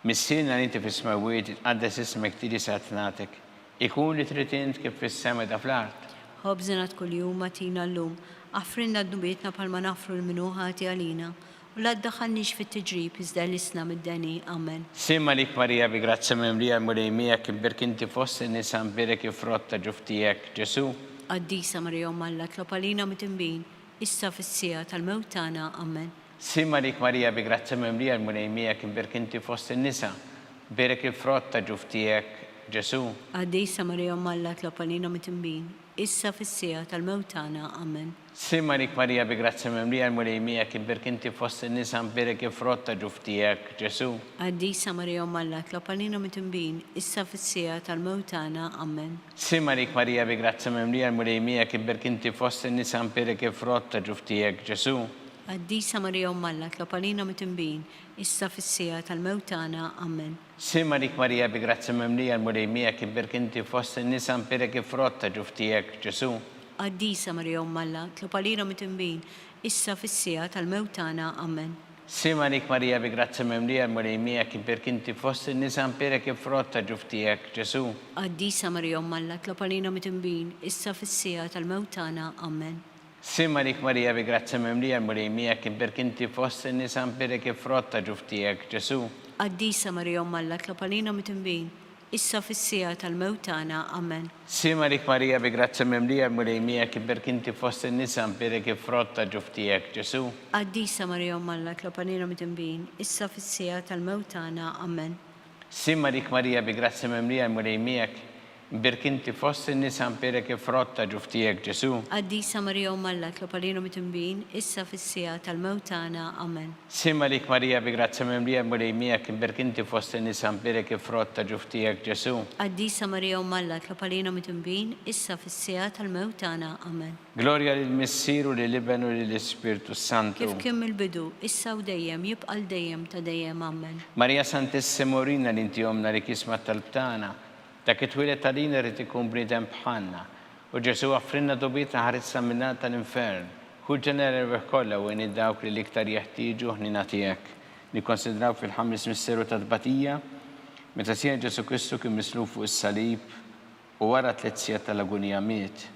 Missina li inti fis-smawiet itqaddes ismek tiġi satnatek, ikun li trid int kif fis-sema da fl-art. Ħobżna kuljum matina l-lum, aħfrinna d-nubietna palma naħfru l-minuħati għalina, u la ddaħħalniex fit-tiġrib, iżda ħlisna mid-deni, amen. Simma dik Marija bi grazzi memlija l-mulej miegħek, imbirk inti fost in-nisa mperek ifrott ta' ġuf tiegħek Ġesu. Għaddisa Marija Malla, tlopalina mitimbin, issa fissija tal-mewtana, amen. Simma dik Marija bi grazzi memlija l-mulej miegħek, imbirk inti fost in-nisa mperek ifrott ta' ġuf tiegħek Ġesu. Għaddisa Marija Malla, tlopalina mitimbin, issa fissija tal-mewtana, amen. Simma dik Marija bi grazzi memlija l-mulej miegħek, imbirk inti fost in-nisa mperek ifrott ta' ġuf tiegħek Ġesu. Għaddisa Marija Malla, tlopalina mitimbin, issa fissija tal-mewtana, amen. Simma dik Marija bi grazzi memlija l-mulej miegħek, imbirk inti fost in-nisa mperek ifrott ta' ġuf tiegħek Ġesu. Għaddisa Marija Malla, tlopalina mitimbin, issa fissija tal-mewtana, amen. Simma dik Marija bi grazzi memlija l-mulej miegħek, imbirk inti fost in-nisa mperek ifrott ta' ġuf tiegħek Ġesu. Għaddisa Marija Malla, tlopalina mitimbin, issa fissija tal-mewtana, amen. Simma dik Marija bi grazzi memlija l-mulej miegħek, imbirk inti fost in-nisa mperek ifrott ta' ġuf tiegħek Ġesu. Għaddisa Marija Malla, tlopalina mitimbin, issa fissija tal-mewtana, amen. Simma lik Marija bi grazza memlija l-Mulejmija kien berkinti fost in-nisa kif frotta ġuftijek Ġesu. Qaddisa Marija Umm Alla, tlob għalina mit-tinbin, issa fis-sija tal-mewt tagħna. Amen. Simma lik Marija bi grazza memlija l-Mulejmija kien berkinti fost in-nisa kif frotta ġuftijek Ġesu. Qaddisa Marija Umm Alla, tlob għalina mit-tinbin, issa fis-sija tal-mewt tagħna. Amen. Simma lik Marija bi grazza memlija l-Mulejmija berkinti fost in-nisa kif frotta ġuftijek Ġesu. Qaddisa Marija Umm Alla, tlob għalina mit-tinbin, issa fis-sija tal-mewt tagħna. Amen. Simma lik Marija bi grazza memlija l-Mulejmija kien berkinti fost in-nisa kif frotta ġuftijek Ġesu. Qaddisa Marija Umm Alla, tlob għalina mit-tinbin, issa fis-sija tal-mewt tagħna. Amen. Gloria lill-Missieru lill-Ibnu lill-Ispiritu Santu. Kif kien mill-bidu, issa u dejjem, jibqa' l-dejjem ta' dejjem. Amen. Marija Santissima Urina li inti omna li kisma tal-btana, dak it-twilet tal-lina rrit ikun bniedem bħalna. U Ġesu għaffrinna dobitna ħarizza minna tal-infern. Hu ġenerer kollha u għini dawk li l-iktar jeħtieġu ħnina tiegħek. Nikkonsidraw fil-ħames misteru ta' tbatija, meta sija Ġesu Kristu kien misluf fuq is-salib u wara 3 sigħat tal-agonija miet.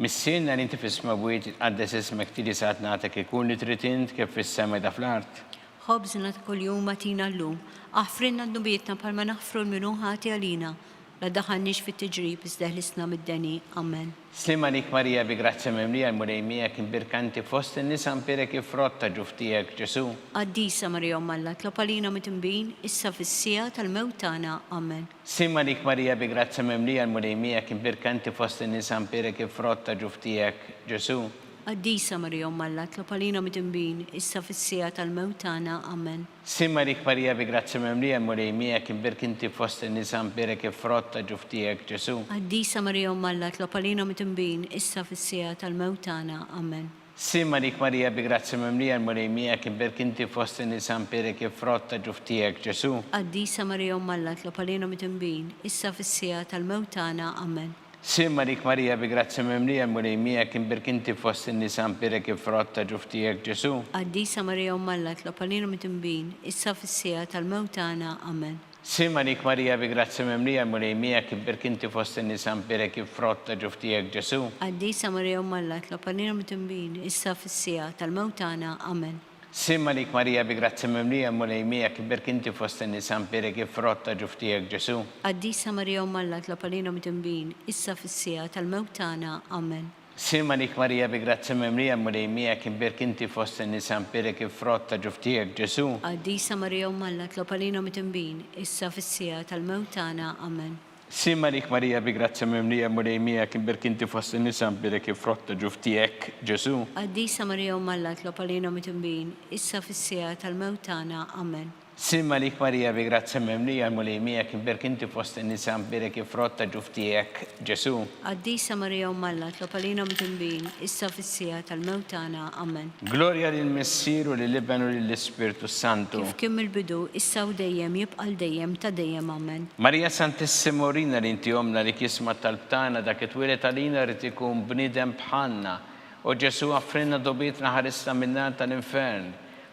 Missinna li inti fisma bwiet għaddes ismek tili saħt natek ikun li tritint kif fis-sema da fl-art. Ħobżna ta' kuljum matina llum, aħfrinna d-nubietna palma naħfru l-minu ħati għalina, la daħannix fit-tiġrib iżdeħlisna mid-deni. Amen. Slima lik Marija bi grazza memlija l-Mulejmija kien birkanti fost in-nisa kif frotta ġuftijek Ġesu. Qaddisa Marija Umm Alla, tlob għalina mit-tinbin, issa fis-sija tal-mewt tagħna. Amen. Simma lik Marija bi grazza memlija l-Mulejmija kien birkanti fost in-nisa kif frotta ġuftijek Ġesu. Qaddisa Marija Umm Alla, tlob għalina mit-tinbin, issa fis-sija tal-mewt tagħna. Amen. Simma lik Marija bi grazza memlija l-Mulejmija kien birkinti fost in-nisa kif frotta ġuftijek Ġesu. Qaddisa Marija Umm Alla, tlob għalina mit-tinbin, issa fis-sija tal-mewt tagħna. Amen. Simma lik Marija bi grazza memlija l-Mulejmija kien birkinti fost in-nisa kif frotta ġuftijek Ġesu. Qaddisa Marija Umm Alla, tlob għalina mit-tinbin, issa fis-sija tal-mewt tagħna. Amen. Simma lik Marija bi grazza memlija l-Mulejmija kien birkinti fost in-nisa kif frotta ġuftijek Ġesu. Qaddisa Marija Umm Alla, tlob għalina mit-tinbin, issa fis-sija tal-mewt tagħna. Amen. Simma lik Marija bi grazza memlija l-Mulejmija kien birkinti fost in-nisa kif frotta ġuftijek Ġesu. Qaddisa Marija Umm Alla, tlob għalina mit-tinbin, issa fis-sija tal-mewt tagħna. Amen. Simma lik Marija bi grazza memlija l-Mulejmija kien birkinti fost in-nisa kif frotta ġuftijek Ġesu. Qaddisa Marija Umm Alla, tlob għalina mit-tinbin, issa fis-sija tal-mewt tagħna. Amen. Simma lik Marija bi grazza memlija l-Mulejmija kien birkinti fost in-nisa kif frotta ġuftijek Ġesu. Qaddisa Marija Umm Alla, tlob għalina mit-tinbin, issa fis-sija tal-mewt tagħna. Amen. Simma lik Marija bi grazza memlija l-Mulejmija kien birkinti fost in-nisa kif frotta ġuftijek Ġesu. Qaddisa Marija Umm Alla, tlob għalina mit-tinbin, issa fis-sija tal-mewt tagħna. Amen. Simma lik Marija bi grazza memlija l-Mulejmija kien birkinti fost in-nisa kif frotta ġuftijek Ġesu. Qaddisa Marija Umm Alla, tlob għalina mit-tinbin, issa fis-sija tal-mewt tagħna. Amen. Gloria lill-Missieru lill-Ibnu lill-Ispiritu Santu. Kif kien mill-bidu, issa u dejjem, jibqa' l-dejjem ta' dejjem. Amen. Marija Santissima Urina li inti omna li kisma tal-btana dak it-twilet għalina rrid ikun bniedem bħalna. U Ġesu għaffrinna dobitna ħarisna minna tal-infern.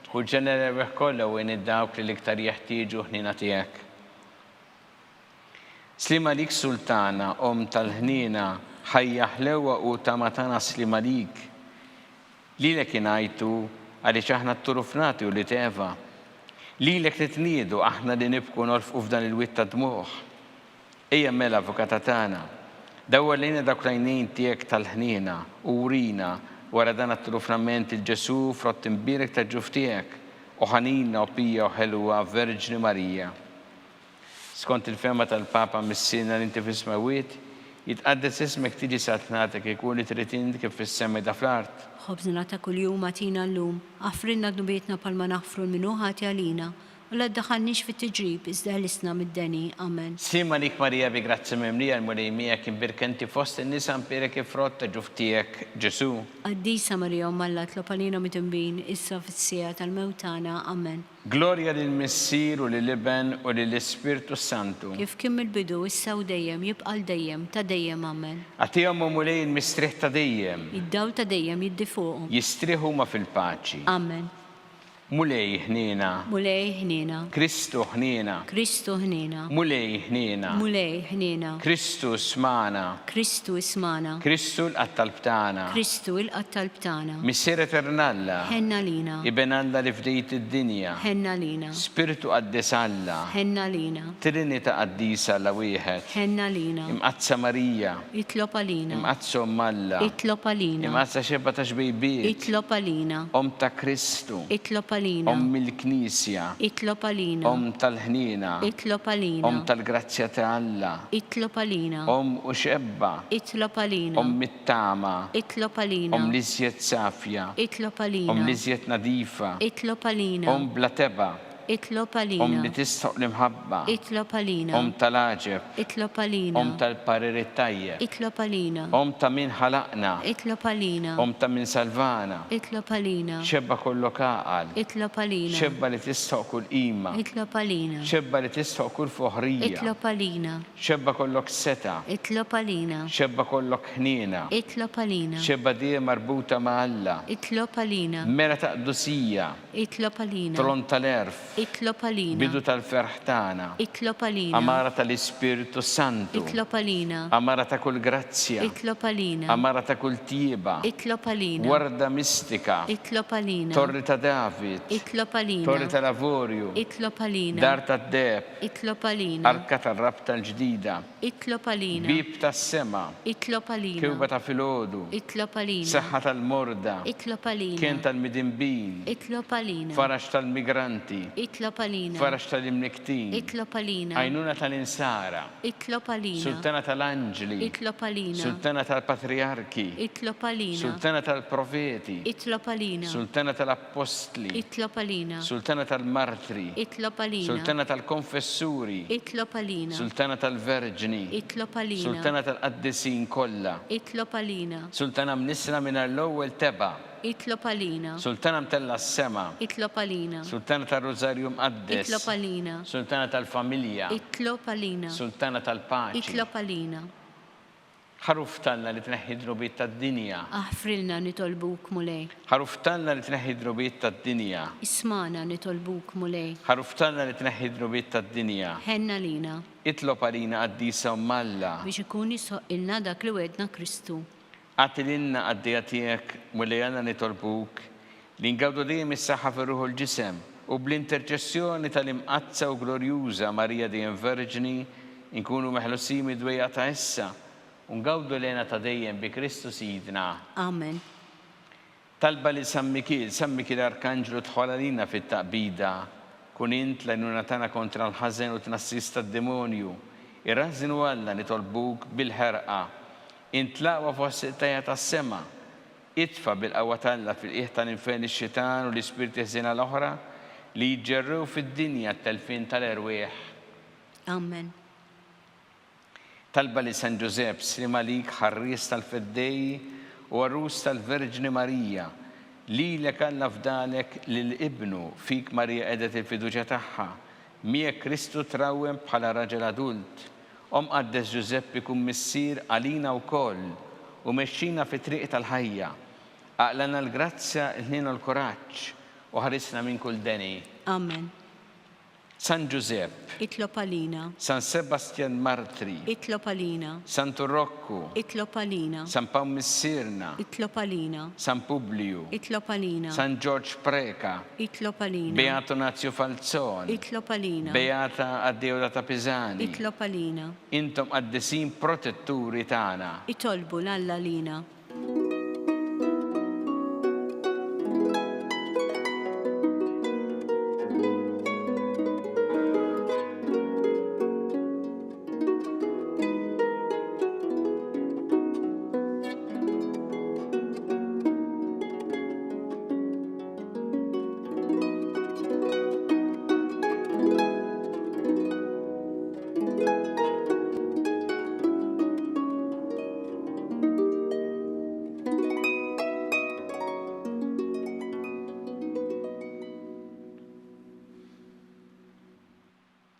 Hu ġenerer kollha u għini dawk li l-iktar jeħtieġu ħnina tiegħek. Slima lik Sultana, tal-ħnina, ħajja ħlewa u tamatana slima lik. Lilek ingħajtu għaliex aħna t-turufnati u li teva. Lilek li tniedu aħna li nibku norfqu f'dan il-witt ta' dmuħ. Ejja mela avukata tagħna. Dawwa lejna dak l-għajnejn tiegħek tal-ħnina u urina wara dan it-trufnament il-Ġesu frott imbirek ta' ġuftijek u ħanina u pija u ħelwa Verġni Marija. Skont il-fema tal-Papa mis-sina li inti fisma wiet, jitqaddes ismek tiġi satnatek ikun li tritint kif fis-sema da fl-art. Ħobżna ta' kuljum matina llum, aħfrinna d-nubietna palma naħfru l-minu ħati għalina, u la ddaħħalniex fit-tiġrib iżda ħlisna mid-deni. Amen. Sima lik Marija bi grazzi memlija l-mulejmija kim birkenti fost in-nisa mpirek ifrotta ġuftijek Ġesu. Qaddisa Marija Umm Alla tlob għalina mitnbin issa fis-sija tal-mewtana. Amen. Gloria lill-Missier u lill-Iben u lill-Ispirtu Santu. Kif kien mill-bidu issa u dejjem jibqal dejjem ta' dejjem. Amen. Għatijom u mulej il-mistriħ ta' dejjem. Id-dawl ta' dejjem jiddifuqhom. Jistriħu ma fil-paċi. Amen. Mulej ħnina. Mulej ħnina. Kristu ħnina. Kristu ħnina. Mulej ħnina. Mulej ħnina. Kristu smana. Kristu ismana. Kristu l-qattalbtana. Kristu il-qattal btana. Missier eternalla. Ħenna lina. Iben Alla li fdejt id-dinja. Ħenna lina. Spiritu qaddisalla. Ħenna lina. Trinita qaddisa la wieħed. Ħenna lina. Imqazza Marija. Itlob għalina. Imqazza Malla. Itlob għalina. Imqazza xebba ta' xbejbiet. Itlob għalina. Om ta' Kristu. Itlob għalina. Om il-Knisja. Itlob għalina. Om tal-ħnina. Itlob għalina. Om tal-grazzja ta' Alla. Itlob għalina. Om u xebba. Itlob għalina. Om mit-tama. Itlob għalina. Om liżjed safja. Itlob għalina. Om liżjed nadifa. Itlob għalina. Om blateba. Itlob Om għalina. li tistoq l-imħabba. Itlob għalina. Om tal-aġeb. Itlob għalina. Om tal-pariri tajjeb. Itlob għalina. Om ta' min ħalaqna. Itlob għalina. Om ta' min salvana. Itlob għalina. Xebba kollu kaqal. Itlob għalina. Xebba li tistoq kull ima. Itlob għalina. Xebba li tistoq kull foħrija. Itlob għalina. Xebba kollok seta. Itlob għalina. Xebba kollok ħnina. Itlob għalina. Xebba dija marbuta ma' Alla. Itlob għalina. Mera ta' qdusija. Itlob għalina. Tron tal-erf. Itlob għalina. Bidu tal-ferħ tagħna. Itlob għalina. Amara tal-Ispiritu Santu. Itlob għalina. Amara ta' kull grazzja. Itlob għalina. Amara ta' kull tieba. Itlob għalina. Warda mistika. Itlob għalina. Torri ta' David. Itlob għalina. Torri ta' Lavorju. Itlob għalina. Dar ta' Deb. Itlob għalina. Arka tal-rab tal-ġdida. Itlob għalina. Bib tas-sema. Itlob għalina. Kewba ta' filodu. Itlob għalina. Saħħa tal-morda. Itlob għalina. Kien tal-midinbin. Itlob għalina. Farax tal-migranti. Itlob għalina. Farax tal-imniktin. Itlob għalina. Għajnuna tal-insara. Itlob għalina. Sultana tal-anġli. Itlob għalina. Sultana tal-patriarki. Itlob għalina. Sultana tal-profeti. Itlob għalina. Sultana tal-apostli. Itlob għalina. Sultana tal-martri. Itlob għalina. Sultana tal-konfessuri. Itlob għalina. Sultana tal-verġni. Itlob għalina. Sultana tal-qaddisin kollha. Itlob għalina. Sultana mnisra minn l-ewwel teba. Itlob għalina. Sultana mtella s-sema. Itlob għalina. Sultana tal-Rożarju Mqaddes. Itlob għalina. Sultana tal-familja. Itlob għalina. Sultana tal-paċi. Itlob għalina. ħaruf talla li tneħħi drobiet tad-dinja. Aħfrilna nitolbuk mulej. ħaruf talla li tneħħi drobiet tad-dinja. Ismana nitolbuk mulej. ħaruf talla li tneħħi drobiet tad-dinja. Ħenna lina Itlob għalina qaddisa Malla. biex ikun ilna dak li wedna Kristu. Għatilinna għaddija tiegħek mulej għandna nitolbuk li ngawdu dejjem is-saħħa fir-ruħu l-ġisem u bl-interċessjoni tal-imqazza u glorjuża Marija dejjem Verġni nkunu meħlusin mid-dwejja ta' issa. Ungawdu lena ta' dejjem bi Kristu Sidna. Amen. Talba li San Mikil Arkanġlu tħolalina fit-taqbida, kun int l-għajnuna tana kontra l-ħazen u tnassista d-demonju. Irrażinu Alla nitolbuk bil-ħerqa, int laqwa fost tajja tas-sema, itfa bil-qawwa Alla fil-qiegħ tal-infern ix-xitan u l-ispirti ħżiena l-oħra li jġerrew fid-dinja t-telfin tal-erwieħ. Amen. Talba li San Giuseppe Srimalik ħarris tal-Feddej u għarrus tal-Verġni Marija li lek Alla fdalek l-ibnu fik Marija edet il-fiduċa tagħha miegħek Kristu trawwem bħala raġel adult. Qaddes Giuseppe kun missier għalina wkoll u mexxina fi triq tal-ħajja. Aqlana l-grazzja l-ħnien u l-kuraġġ u ħarisna minn kull deni. Amen. San Giuseppe, Itlob għalina. San Sebastian Martri, Itlob għalina. San Turrocco, Itlob għalina. San Paul Missirna, Itlob għalina. San Publiu, Itlob għalina. San George Preca, Itlob għalina. Beato Nazio Falzoni, Itlob għalina. Beata Addeodata Pisani. Itlob għalina. Intom għaddesin protetturi tagħna. Itolbu l-Alla lina.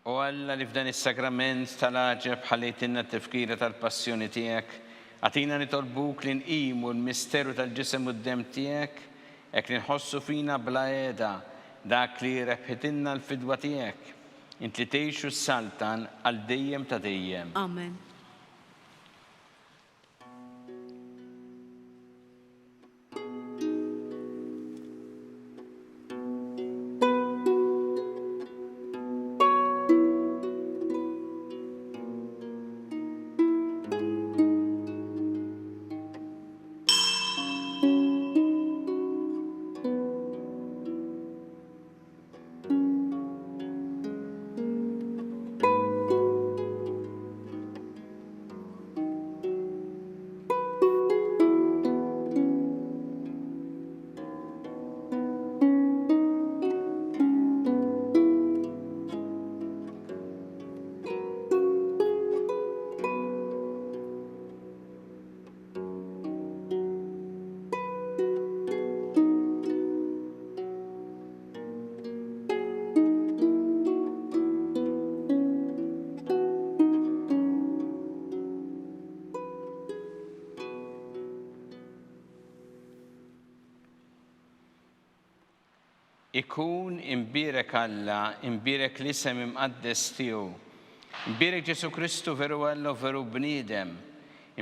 U Alla li f'dan is-sagrament tal-aġeb ħallejtinna t-tifkira tal-passjoni tiegħek, għatina nitolbuk li nqimu l-misteru tal-ġisem u d-dem tiegħek, hekk li nħossu fina bla qiegħda dak li rebħitilna l-fidwa tiegħek. Int li tgħixu s-saltan għal dejjem ta' dejjem. Amen. Ikun imbirek Alla, imbirek l-isem imqaddes tiegħu. Imbirek Ġesu Kristu veru Alla u veru bniedem.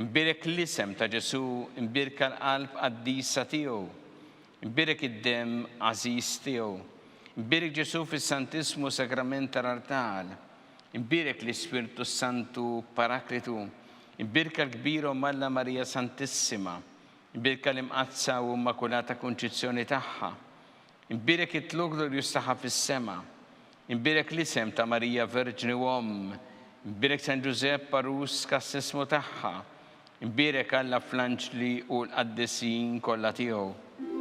Imbirek l-isem ta' Ġesu, imbirka l-qalb qaddisa tiegħu. Imbirek id-dem għażiż tiegħu. Imbirek Ġesu fis-Santismu Sagrament tal-Artal. Imbirek l-Ispirtu Santu Paraklitu. Imbirka l-kbira Alla Marija Santissima. Imbirka l-imqazza u Immakulata Konċizzjoni tagħha. Imbirek it-Glorius tagħha fis-sema. Imbirek l-isem ta' Marija Verġni Uomm. Imbirek San Giuseppe Parus kassismu tagħha. Imbirek Alla fl-anġli u l-qaddisin kollha tiegħu.